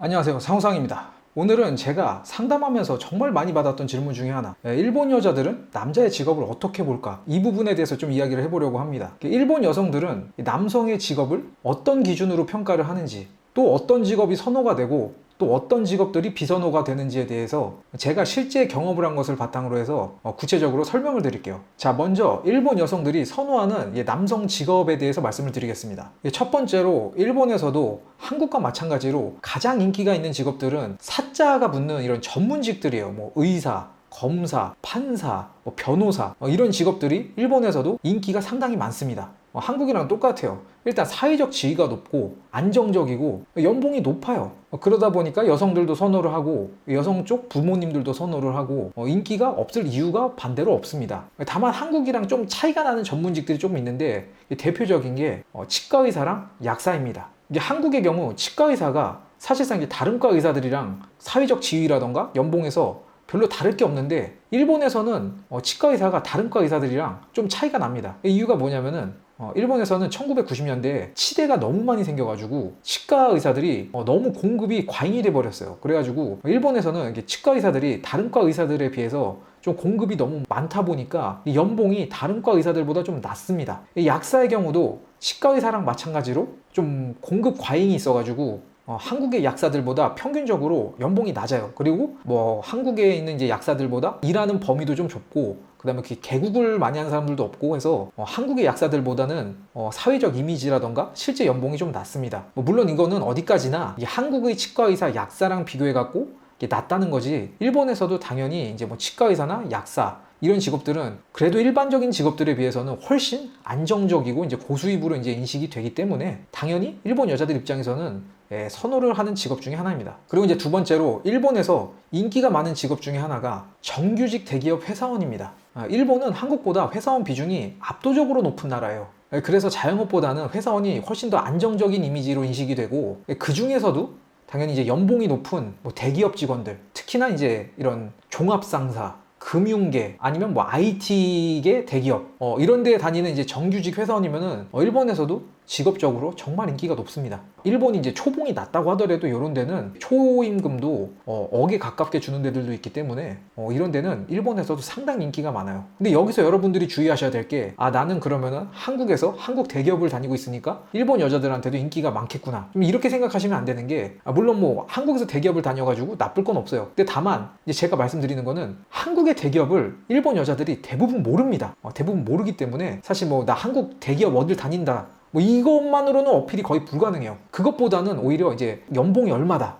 안녕하세요, 상우상입니다. 오늘은 제가 상담하면서 정말 많이 받았던 질문 중에 하나, 일본 여자들은 남자의 직업을 어떻게 볼까? 이 부분에 대해서 좀 이야기를 해보려고 합니다. 일본 여성들은 남성의 직업을 어떤 기준으로 평가를 하는지, 또 어떤 직업이 선호가 되고 또 어떤 직업들이 비선호가 되는지에 대해서 제가 실제 경험을 한 것을 바탕으로 해서 구체적으로 설명을 드릴게요. 자, 먼저 일본 여성들이 선호하는 남성 직업에 대해서 말씀을 드리겠습니다. 첫 번째로 일본에서도 한국과 마찬가지로 가장 인기가 있는 직업들은 사자가 붙는 이런 전문직들이에요. 뭐 의사, 검사, 판사, 변호사, 이런 직업들이 일본에서도 인기가 상당히 많습니다. 한국이랑 똑같아요. 일단 사회적 지위가 높고 안정적이고 연봉이 높아요. 그러다 보니까 여성들도 선호를 하고 여성 쪽 부모님들도 선호를 하고 인기가 없을 이유가 반대로 없습니다. 다만 한국이랑 좀 차이가 나는 전문직들이 좀 있는데 대표적인 게 치과 의사랑 약사입니다. 이제 한국의 경우 치과 의사가 사실상 이제 다른 과 의사들이랑 사회적 지위라던가 연봉에서 별로 다를 게 없는데 일본에서는 치과 의사가 다른 과 의사들이랑 좀 차이가 납니다. 이유가 뭐냐면은 일본에서는 1990년대에 치대가 너무 많이 생겨가지고 치과 의사들이 너무 공급이 과잉이 돼 버렸어요. 그래가지고 일본에서는 치과 의사들이 다른 과 의사들에 비해서 좀 공급이 너무 많다 보니까 연봉이 다른 과 의사들보다 좀 낮습니다. 약사의 경우도 치과 의사랑 마찬가지로 좀 공급 과잉이 있어가지고 한국의 약사들보다 평균적으로 연봉이 낮아요. 그리고 뭐 한국에 있는 이제 약사들보다 일하는 범위도 좀 좁고 그다음에 개국을 많이 하는 사람들도 없고 해서 한국의 약사들보다는 사회적 이미지라던가 실제 연봉이 좀 낮습니다. 물론 이거는 어디까지나 한국의 치과 의사 약사랑 비교해 갖고 낮다는 거지, 일본에서도 당연히 이제 뭐 치과 의사나 약사 이런 직업들은 그래도 일반적인 직업들에 비해서는 훨씬 안정적이고 이제 고수입으로 이제 인식이 되기 때문에 당연히 일본 여자들 입장에서는 선호를 하는 직업 중에 하나입니다. 그리고 이제 두 번째로 일본에서 인기가 많은 직업 중에 하나가 정규직 대기업 회사원입니다. 일본은 한국보다 회사원 비중이 압도적으로 높은 나라예요. 그래서 자영업보다는 회사원이 훨씬 더 안정적인 이미지로 인식이 되고, 그 중에서도 당연히 이제 연봉이 높은 뭐 대기업 직원들, 특히나 이제 이런 종합상사, 금융계 아니면 뭐 IT계 대기업 이런 데에 다니는 이제 정규직 회사원이면은 일본에서도 직업적으로 정말 인기가 높습니다. 일본이 이제 초봉이 낮다고 하더라도 이런 데는 초임금도 억에 가깝게 주는 데들도 있기 때문에 이런 데는 일본에서도 상당히 인기가 많아요. 근데 여기서 여러분들이 주의하셔야 될 게, 나는 그러면은 한국에서 한국 대기업을 다니고 있으니까 일본 여자들한테도 인기가 많겠구나, 좀 이렇게 생각하시면 안 되는 게, 물론 뭐 한국에서 대기업을 다녀가지고 나쁠 건 없어요. 근데 다만 이제 제가 말씀드리는 거는 한국의 대기업을 일본 여자들이 대부분 모릅니다. 대부분 모르기 때문에 사실 뭐 나 한국 대기업 어딜 다닌다 뭐 이것만으로는 어필이 거의 불가능해요. 그것보다는 오히려 이제 연봉이 얼마다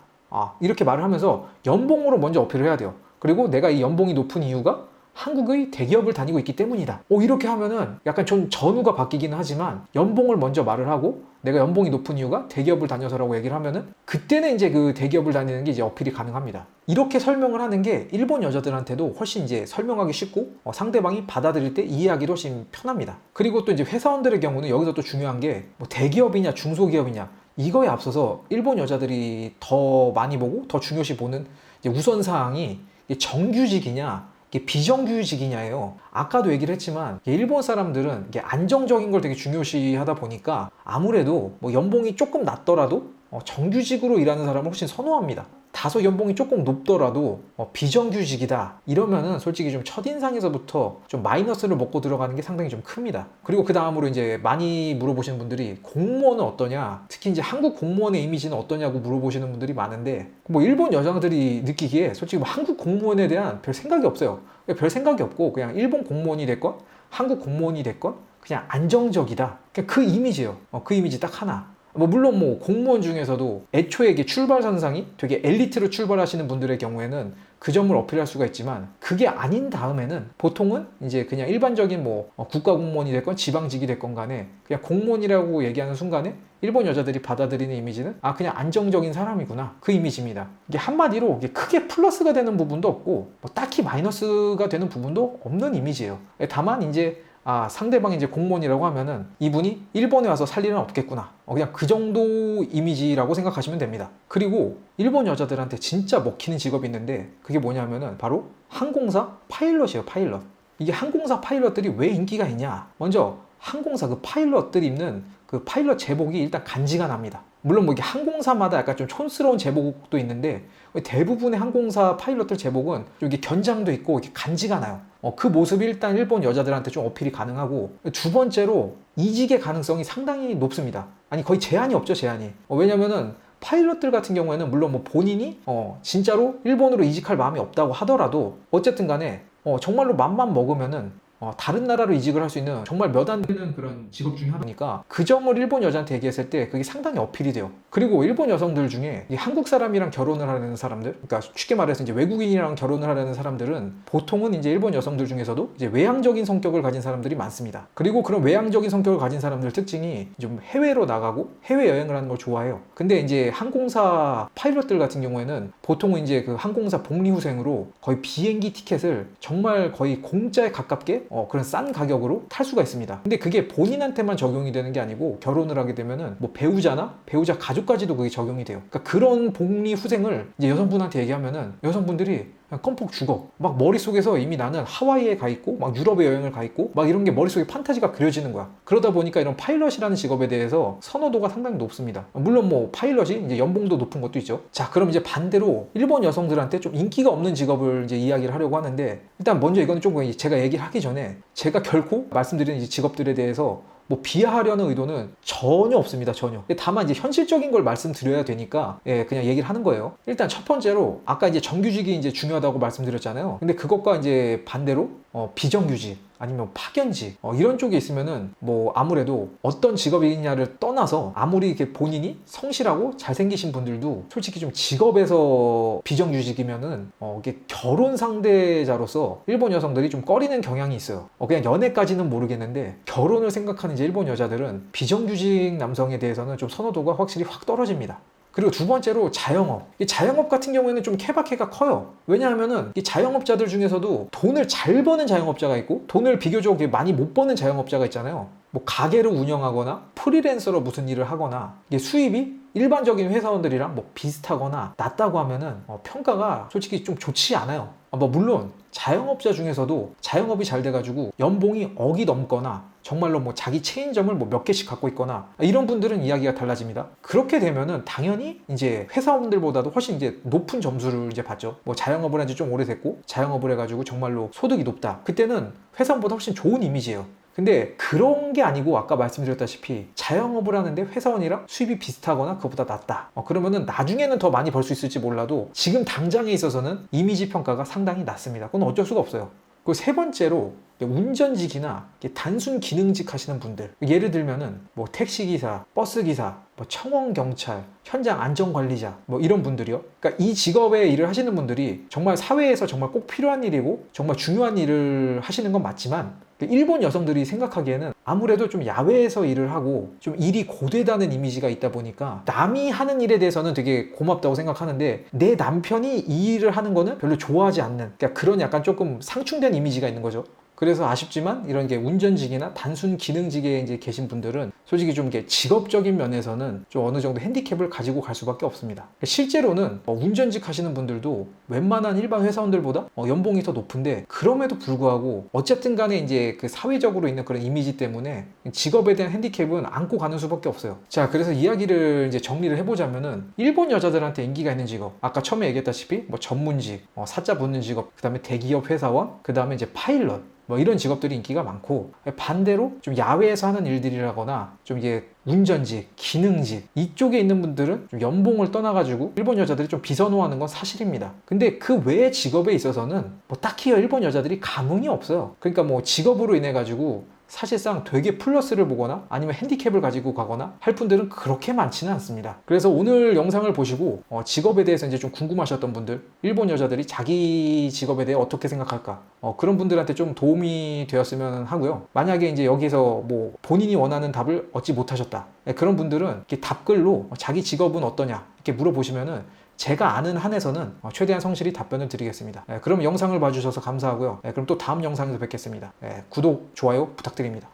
이렇게 말을 하면서 연봉으로 먼저 어필을 해야 돼요. 그리고 내가 이 연봉이 높은 이유가 한국의 대기업을 다니고 있기 때문이다. 이렇게 하면은 약간 좀 전후가 바뀌기는 하지만 연봉을 먼저 말을 하고 내가 연봉이 높은 이유가 대기업을 다녀서라고 얘기를 하면은 그때는 이제 그 대기업을 다니는 게 이제 어필이 가능합니다. 이렇게 설명을 하는 게 일본 여자들한테도 훨씬 이제 설명하기 쉽고 상대방이 받아들일 때 이해하기도 훨씬 편합니다. 그리고 또 이제 회사원들의 경우는 여기서 또 중요한 게 뭐 대기업이냐 중소기업이냐 이거에 앞서서 일본 여자들이 더 많이 보고 더 중요시 보는 이제 우선 사항이 정규직이냐 이게 비정규직이냐예요. 아까도 얘기를 했지만 일본 사람들은 이게 안정적인 걸 되게 중요시 하다 보니까 아무래도 뭐 연봉이 조금 낮더라도 정규직으로 일하는 사람을 훨씬 선호합니다. 다소 연봉이 조금 높더라도 비정규직이다 이러면은 솔직히 좀 첫인상에서부터 좀 마이너스를 먹고 들어가는 게 상당히 좀 큽니다. 그리고 그 다음으로 이제 많이 물어보시는 분들이 공무원은 어떠냐, 특히 이제 한국 공무원의 이미지는 어떠냐고 물어보시는 분들이 많은데, 뭐 일본 여자들이 느끼기에 솔직히 뭐 한국 공무원에 대한 별 생각이 없어요. 별 생각이 없고 그냥 일본 공무원이 됐건 한국 공무원이 됐건 그냥 안정적이다, 그냥 그 이미지예요. 그 이미지 딱 하나. 뭐 물론 뭐 공무원 중에서도 애초에 이게 출발선상이 되게 엘리트로 출발하시는 분들의 경우에는 그 점을 어필할 수가 있지만, 그게 아닌 다음에는 보통은 이제 그냥 일반적인 뭐 국가공무원이 됐건 지방직이 됐건 간에 그냥 공무원이라고 얘기하는 순간에 일본 여자들이 받아들이는 이미지는 그냥 안정적인 사람이구나, 그 이미지입니다. 이게 한마디로 이게 크게 플러스가 되는 부분도 없고 뭐 딱히 마이너스가 되는 부분도 없는 이미지예요. 다만 이제 상대방이 이제 공무원이라고 하면은 이분이 일본에 와서 살 일은 없겠구나, 그냥 그 정도 이미지라고 생각하시면 됩니다. 그리고 일본 여자들한테 진짜 먹히는 직업이 있는데 그게 뭐냐면은 바로 항공사 파일럿이에요. 파일럿. 이게 항공사 파일럿들이 왜 인기가 있냐, 먼저 항공사 그 파일럿들이 입는 그 파일럿 제복이 일단 간지가 납니다. 물론 뭐 이게 항공사마다 약간 좀 촌스러운 제복도 있는데 대부분의 항공사 파일럿들 제복은 좀 이게 견장도 있고 이렇게 간지가 나요. 그 모습이 일단 일본 여자들한테 좀 어필이 가능하고, 두 번째로 이직의 가능성이 상당히 높습니다. 아니 거의 제한이 없죠, 제한이. 왜냐면은 파일럿들 같은 경우에는 물론 뭐 본인이 진짜로 일본으로 이직할 마음이 없다고 하더라도 어쨌든 간에 정말로 맘만 먹으면은 다른 나라로 이직을 할 수 있는 정말 몇 안 되는 그런 직업 중에 하나니까 그 점을 일본 여자한테 얘기했을 때 그게 상당히 어필이 돼요. 그리고 일본 여성들 중에 이 한국 사람이랑 결혼을 하려는 사람들, 그러니까 쉽게 말해서 이제 외국인이랑 결혼을 하려는 사람들은 보통은 이제 일본 여성들 중에서도 이제 외향적인 성격을 가진 사람들이 많습니다. 그리고 그런 외향적인 성격을 가진 사람들 특징이 좀 해외로 나가고 해외 여행을 하는 걸 좋아해요. 근데 이제 항공사 파일럿들 같은 경우에는 보통은 이제 그 항공사 복리후생으로 거의 비행기 티켓을 정말 거의 공짜에 가깝게 그런 싼 가격으로 탈 수가 있습니다. 근데 그게 본인한테만 적용이 되는 게 아니고 결혼을 하게 되면은 뭐 배우자나 배우자 가족까지도 그게 적용이 돼요. 그러니까 그런 복리 후생을 이제 여성분한테 얘기하면은 여성분들이 그냥 껌뻑 죽어. 막 머릿속에서 이미 나는 하와이에 가 있고 막 유럽에 여행을 가 있고 막 이런 게 머릿속에 판타지가 그려지는 거야. 그러다 보니까 이런 파일럿이라는 직업에 대해서 선호도가 상당히 높습니다. 물론 뭐 파일럿이 이제 연봉도 높은 것도 있죠. 자, 그럼 이제 반대로 일본 여성들한테 좀 인기가 없는 직업을 이제 이야기를 하려고 하는데, 일단 먼저 이거는 조금 제가 얘기를 하기 전에 제가 결코 말씀드리는 이 직업들에 대해서 뭐 비하하려는 의도는 전혀 없습니다. 전혀. 다만 이제 현실적인 걸 말씀드려야 되니까 그냥 얘기를 하는 거예요. 일단 첫 번째로 아까 이제 정규직이 이제 중요하다고 말씀드렸잖아요. 근데 그것과 이제 반대로 비정규직 아니면 파견직 이런 쪽에 있으면은 뭐 아무래도 어떤 직업이냐를 떠나서 아무리 이렇게 본인이 성실하고 잘생기신 분들도 솔직히 좀 직업에서 비정규직이면은 이게 결혼 상대자로서 일본 여성들이 좀 꺼리는 경향이 있어요. 그냥 연애까지는 모르겠는데 결혼을 생각하는 이제 일본 여자들은 비정규직 남성에 대해서는 좀 선호도가 확실히 확 떨어집니다. 그리고 두 번째로 자영업. 이 자영업 같은 경우에는 좀 케바케가 커요. 왜냐하면은 이 자영업자들 중에서도 돈을 잘 버는 자영업자가 있고 돈을 비교적 많이 못 버는 자영업자가 있잖아요. 뭐 가게를 운영하거나 프리랜서로 무슨 일을 하거나 이게 수입이 일반적인 회사원들이랑 뭐 비슷하거나 낮다고 하면은 평가가 솔직히 좀 좋지 않아요. 뭐 물론 자영업자 중에서도 자영업이 잘 돼가지고 연봉이 억이 넘거나 정말로 뭐 자기 체인점을 뭐 몇 개씩 갖고 있거나 이런 분들은 이야기가 달라집니다. 그렇게 되면은 당연히 이제 회사원들보다도 훨씬 이제 높은 점수를 이제 받죠. 뭐 자영업을 한 지 좀 오래됐고 자영업을 해가지고 정말로 소득이 높다. 그때는 회사원보다 훨씬 좋은 이미지예요. 근데 그런 게 아니고 아까 말씀드렸다시피 자영업을 하는데 회사원이랑 수입이 비슷하거나 그것보다 낮다. 그러면은 나중에는 더 많이 벌 수 있을지 몰라도 지금 당장에 있어서는 이미지 평가가 상당히 낮습니다. 그건 어쩔 수가 없어요. 그리고 세 번째로 운전직이나 단순 기능직 하시는 분들, 예를 들면은 뭐 택시기사, 버스기사, 뭐 청원경찰, 현장 안전관리자 뭐 이런 분들이요. 그러니까 이 직업에 일을 하시는 분들이 정말 사회에서 정말 꼭 필요한 일이고 정말 중요한 일을 하시는 건 맞지만 일본 여성들이 생각하기에는 아무래도 좀 야외에서 일을 하고 좀 일이 고되다는 이미지가 있다 보니까 남이 하는 일에 대해서는 되게 고맙다고 생각하는데 내 남편이 이 일을 하는 거는 별로 좋아하지 않는, 그러니까 그런 약간 조금 상충된 이미지가 있는 거죠. 그래서 아쉽지만 이런 게 운전직이나 단순 기능직에 이제 계신 분들은 솔직히 좀 이게 직업적인 면에서는 좀 어느 정도 핸디캡을 가지고 갈 수밖에 없습니다. 실제로는 운전직 하시는 분들도 웬만한 일반 회사원들보다 연봉이 더 높은데 그럼에도 불구하고 어쨌든 간에 이제 그 사회적으로 있는 그런 이미지 때문에 직업에 대한 핸디캡은 안고 가는 수밖에 없어요. 자, 그래서 이야기를 이제 정리를 해보자면은 일본 여자들한테 인기가 있는 직업, 아까 처음에 얘기했다시피 뭐 전문직, 사자 붙는 직업, 그 다음에 대기업 회사원, 그 다음에 이제 파일럿, 뭐 이런 직업들이 인기가 많고, 반대로 좀 야외에서 하는 일들이라거나 좀 이게 운전직, 기능직 이쪽에 있는 분들은 좀 연봉을 떠나가지고 일본 여자들이 좀 비선호하는 건 사실입니다. 근데 그 외의 직업에 있어서는 뭐 딱히 일본 여자들이 감흥이 없어요. 그러니까 뭐 직업으로 인해 가지고 사실상 되게 플러스를 보거나 아니면 핸디캡을 가지고 가거나 할 분들은 그렇게 많지는 않습니다. 그래서 오늘 영상을 보시고 직업에 대해서 이제 좀 궁금하셨던 분들, 일본 여자들이 자기 직업에 대해 어떻게 생각할까, 그런 분들한테 좀 도움이 되었으면 하고요. 만약에 이제 여기서 뭐 본인이 원하는 답을 얻지 못하셨다, 그런 분들은 이렇게 답글로 자기 직업은 어떠냐 이렇게 물어보시면은 제가 아는 한에서는 최대한 성실히 답변을 드리겠습니다. 그럼 영상을 봐주셔서 감사하고요. 그럼 또 다음 영상에서 뵙겠습니다. 구독, 좋아요 부탁드립니다.